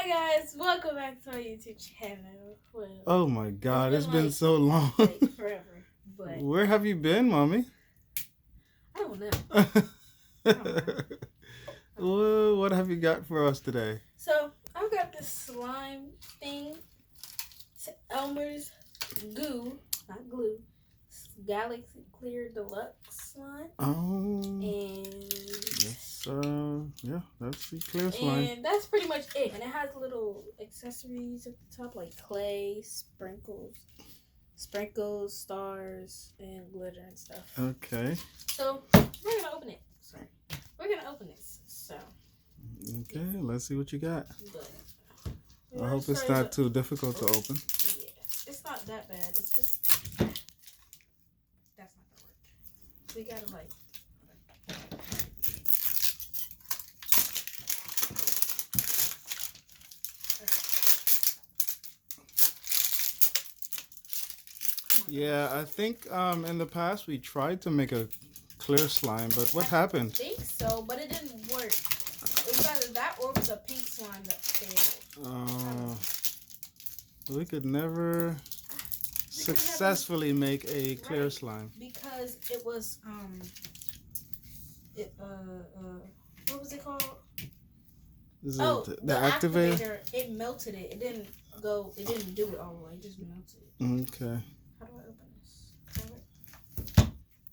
Hi guys, welcome back to our YouTube channel. Well, Oh my God, it's been like, so long. like forever, but Where have you been, mommy? I don't know. Well, what have you got for us today? So I've got this slime thing. It's Elmer's Goo, not glue. Galaxy Clear Deluxe slime. Oh, And that's the clear slime. And that's pretty much it. And it has little accessories at the top, like clay, sprinkles, stars, and glitter and stuff. Okay. So we're gonna open it. Sorry, we're gonna open this. So. Okay, let's see what you got. But I hope it's not too difficult to open. Yeah, it's not that bad. It's just that's not gonna work. We gotta like. Yeah, I think in the past we tried to make a clear slime, but what happened? I think so, but it didn't work. It was either that or it was a pink slime that failed. We could never successfully make a clear slime because it was what was it called? Is it the activator? It melted it. It didn't do it all the way. It just melted it. Okay. How do I open this?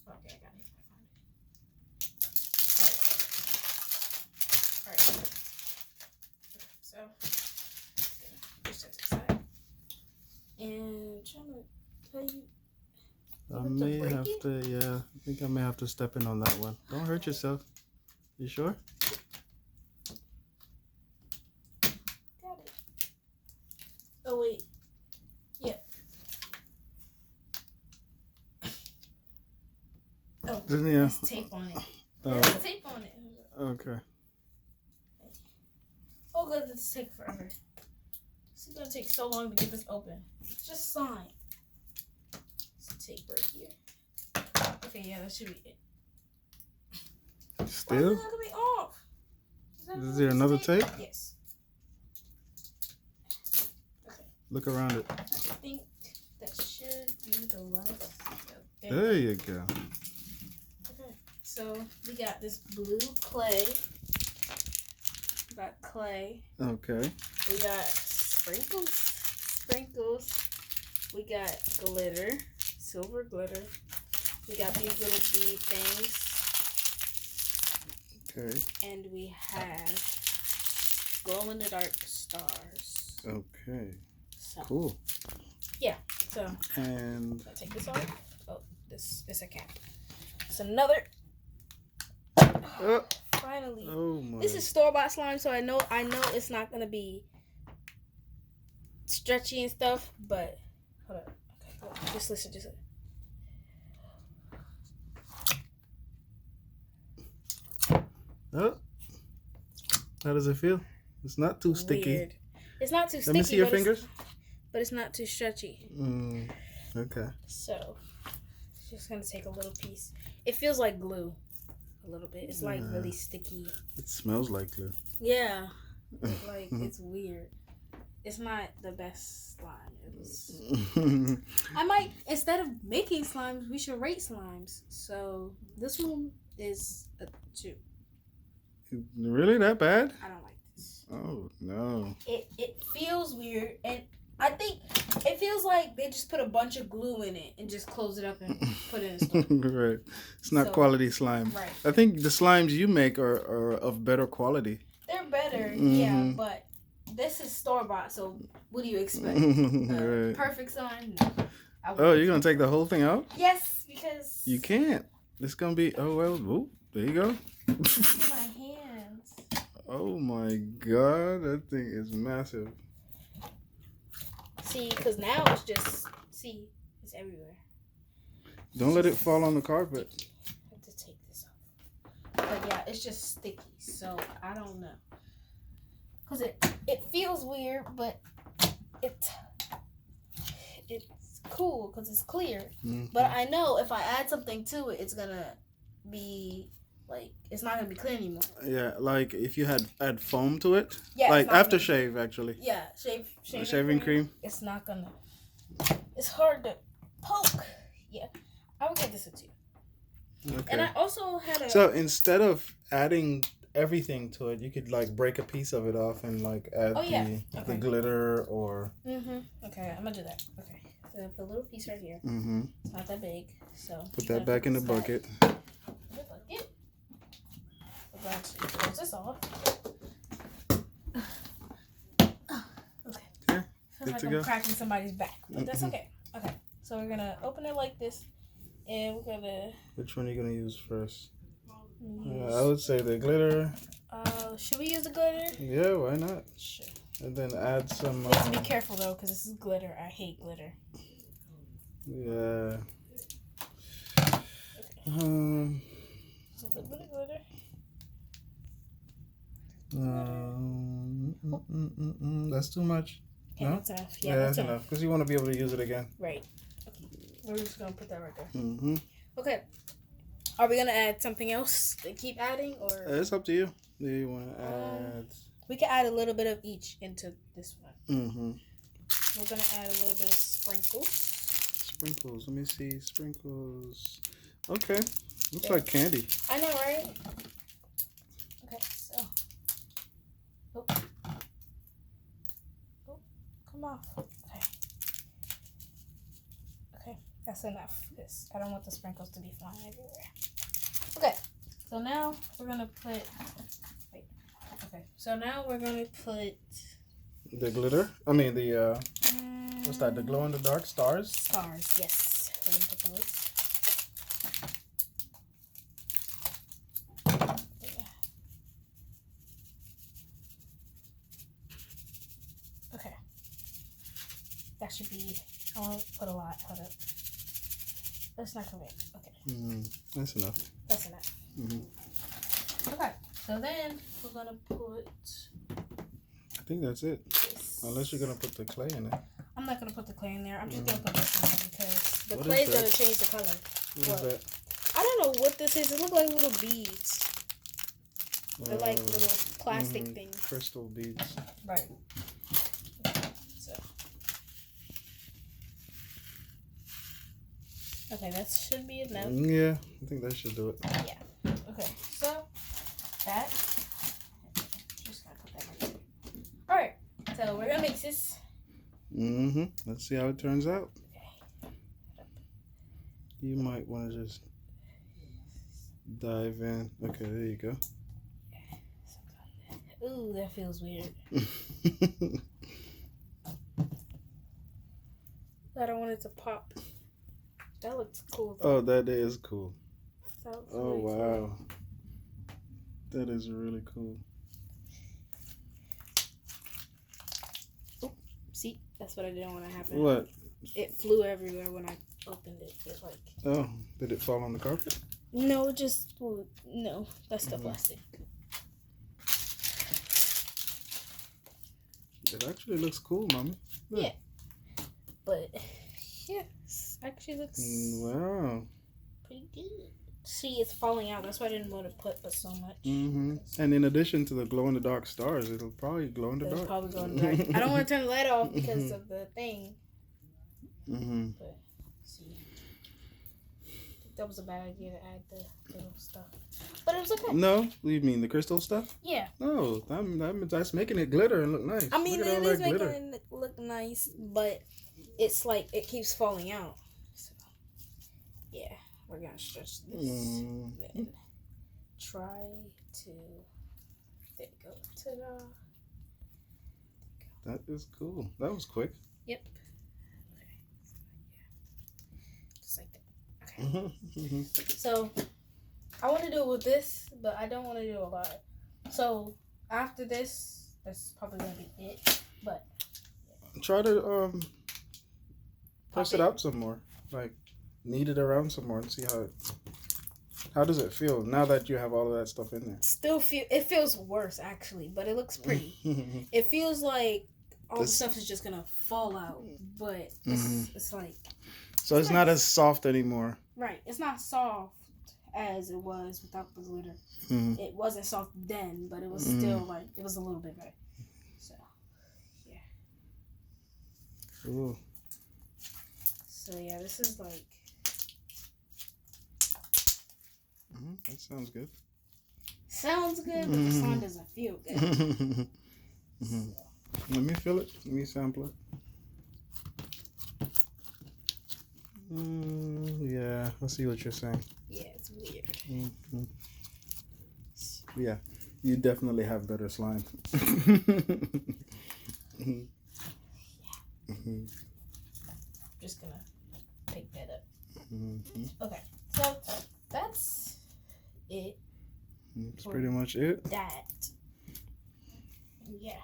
Okay, I got it. Alright. So push that to the side. And I'm trying to tell you. I think I may have to step in on that one. Don't hurt yourself. You sure? Got it. Oh wait. Yeah. Oh, there's tape on it. There's tape on it. Okay. Oh god, this is taking forever. It's gonna take so long to get this open. It's just slime. There's tape right here. Okay, yeah, that should be it. Still? Why is it not coming off? Is there another tape? Yes. Okay. Look around it. I think that should be the last. There you go. Okay. So we got this blue clay. We got clay. Okay. We got sprinkles. We got glitter, silver glitter. We got these little bead things. Okay. And we have glow in the dark stars. Okay. So, cool. Yeah. So. And I'll take this off. Oh, this is a cap. It's another. Finally. Oh my. This is store-bought slime, so I know it's not gonna be stretchy and stuff, but hold up. Okay, just listen. Oh. How does it feel? It's not too sticky. Weird. It's not too sticky. Let me see your fingers. But it's not too stretchy. Okay. So, it's just gonna take a little piece. It feels like glue. A little bit. It's like really sticky. It smells like glue. Yeah. Like, it's weird. It's not the best slime. I might, instead of making slimes, we should rate slimes. So this one is a 2. Really that bad? I don't like this. Oh no. It feels weird, and I think it feels like they just put a bunch of glue in it and just close it up and put it in a store. Right. It's not quality slime. Right. I think the slimes you make are of better quality. They're better, yeah, but this is store-bought, so what do you expect? Right. Perfect slime? No. Oh, you're going to take the whole thing out? Yes, because... You can't. It's going to be... Oh, well, whoop, there you go. My hands. Oh, my God. That thing is massive. See, because now it's just... See, it's everywhere. Don't let it fall on the carpet. I have to take this off. But yeah, it's just sticky, so I don't know. Because it feels weird, but it's cool because it's clear. But I know if I add something to it, it's going to be like it's not gonna be clear anymore. Yeah, like if you had foam to it. Yeah, Like it's not gonna- aftershave, actually. Yeah, Shaving cream. It's not gonna. It's hard to poke. Yeah, I will get this into you. Okay. And I also had a. So instead of adding everything to it, you could like break a piece of it off and like add the Okay. glitter or. Okay, I'm gonna do that. Okay, so the little piece right here. Mm-hmm. It's not that big, so. Put that back in the bucket. The bucket. We're going to close this off. Okay. Yeah, Feels good like to I'm go. cracking somebody's back, but that's okay. Okay, so we're gonna open it like this, and we're gonna. Which one are you gonna use first? Use, I would say the glitter. should we use the glitter? Yeah, why not? Sure. And then add some. You have to be careful though, because this is glitter. I hate glitter. Yeah. So a little bit of glitter. That's too much. Okay, No? that's enough. Yeah, That's enough because you want to be able to use it again. Right. Okay. We're just gonna put that right there. Mm-hmm. Okay. Are we gonna add something else to keep adding, or It's up to you. Do you want to add? we can add a little bit of each into this one? Mm-hmm. We're gonna add a little bit of sprinkles. Sprinkles. Let me see. Sprinkles. Okay. Looks like candy. I know, right? Okay, so. Oh. Oh, come off. Okay. Okay, that's enough. This. I don't want the sprinkles to be flying everywhere. Okay, so now we're gonna put. Wait. Okay, so now we're gonna put. The glitter. I mean the what's that? The glow in the dark stars. Stars. Yes, we're gonna put those. Okay. That should be. I want to put a lot. Hold up. That's not correct. Okay. That's enough. That's enough. Mm-hmm. Okay. So then we're gonna put. I think that's it. This. Unless you're gonna put the clay in it. I'm not gonna put the clay in there. I'm just gonna put this in there because the What clay is is gonna that? change the color. What What? is that? I don't know what this is. It looks like little beads. They're like little plastic things. Crystal beads. Right. So. Okay, that should be enough. Yeah, I think that should do it. Yeah. Okay. So that. Just gotta put that right there. All right. So we're gonna mix this. Mm-hmm. Let's see how it turns out. Okay. You might want to just dive in. Okay, there you go. Ooh, that feels weird. I don't want it to pop. That looks cool though. Oh, that is cool. That looks Oh, really cool. wow. That is really cool. See, that's what I didn't want to happen. What? It flew everywhere when I opened it. It like Oh, did it fall on the carpet? no, just well, no. That's the Mhm. plastic. It actually looks cool, mommy. Look. Yeah. But yeah, actually looks Wow. pretty good. See, it's falling out. That's why I didn't want to put but so much. Mm-hmm. And in addition to the glow in the dark stars, it'll probably glow in the It's dark. probably going dark. I don't want to turn the light off because of the thing. Mm-hmm. But see, I think that was a bad idea to add the little stuff. But it was okay. No, you mean the crystal stuff? Yeah. No, that's making it glitter and look nice. I mean, Look at it all is that making glitter. it look nice, but it's like it keeps falling out. So, yeah, we're gonna stretch this and try to. There we go. Ta-da. That is cool. That was quick. Yep. Okay. Yeah. Just like that. Okay. So, I want to do it with this, but I don't want to do a lot. So, after this, that's probably gonna be it. But Try to press Pop it it. out some more. Like knead it around some more and see how does it feel now that you have all of that stuff in still it feels worse actually, but it looks pretty. there. It feels like all the This- stuff is just gonna fall out, but it's, Mhm. it's like So it's not as soft anymore. right. It's not soft as it was without the glitter. Mm. It wasn't soft then, but it was still like it was a little bit better. So yeah. Cool. So yeah, this is like. That sounds good. Sounds good, but the slime doesn't feel good. So. Let me feel it. Let me sample it. Yeah, I see what you're saying. Yeah, it's weird. Mm-hmm. Yeah, you definitely have better slime. Just gonna pick that up. Mm-hmm. Okay, so that's it. That's pretty much it. That. Yeah.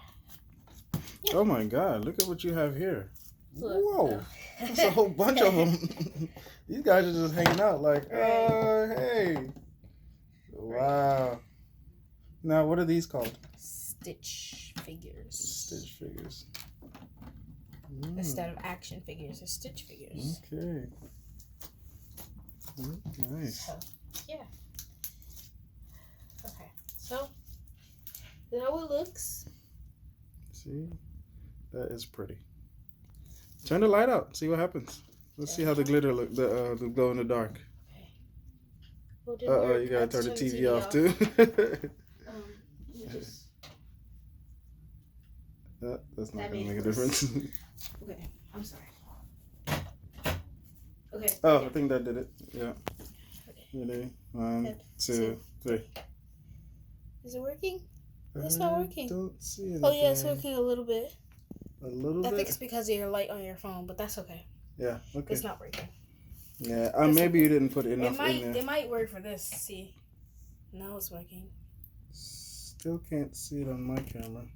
Oh my God! Look at what you have here. Look. Whoa! That's a whole bunch of them. These guys are just hanging out like, hey. Wow. Now, what are these called? Stitch figures. Stitch figures. Instead of action figures, it's stitch figures. Okay. Nice. So, yeah. Okay. So, that's how it looks. See? That is pretty. Turn the light out. See what happens. Let's see how the glitter look. The glow in the dark. Okay. Well, You gotta turn the TV off too. Just... That's not That gonna made make a it worse. difference. Okay, I'm sorry. Okay. Oh, I think that did it. Yeah. Okay. Ready? 1, 2, 3. Is it working? It's not working. Don't see it. Oh yeah, it's working a little bit. A little I bit. think it's because of your light on your phone, but that's okay. Yeah. Okay. It's not working. Yeah. Maybe you didn't put enough in there. It might work for this. See, now it's working. Still can't see it on my camera.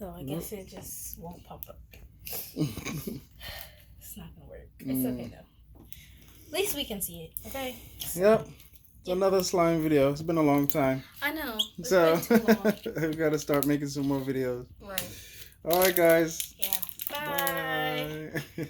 No, I guess it just won't pop up. It's not gonna work. It's okay though. At least we can see it. Okay. Yep. It's another slime video. It's been a long time. I know. It's So been too long. we gotta start making some more videos. Right. All right, guys. Yeah. Bye. Bye.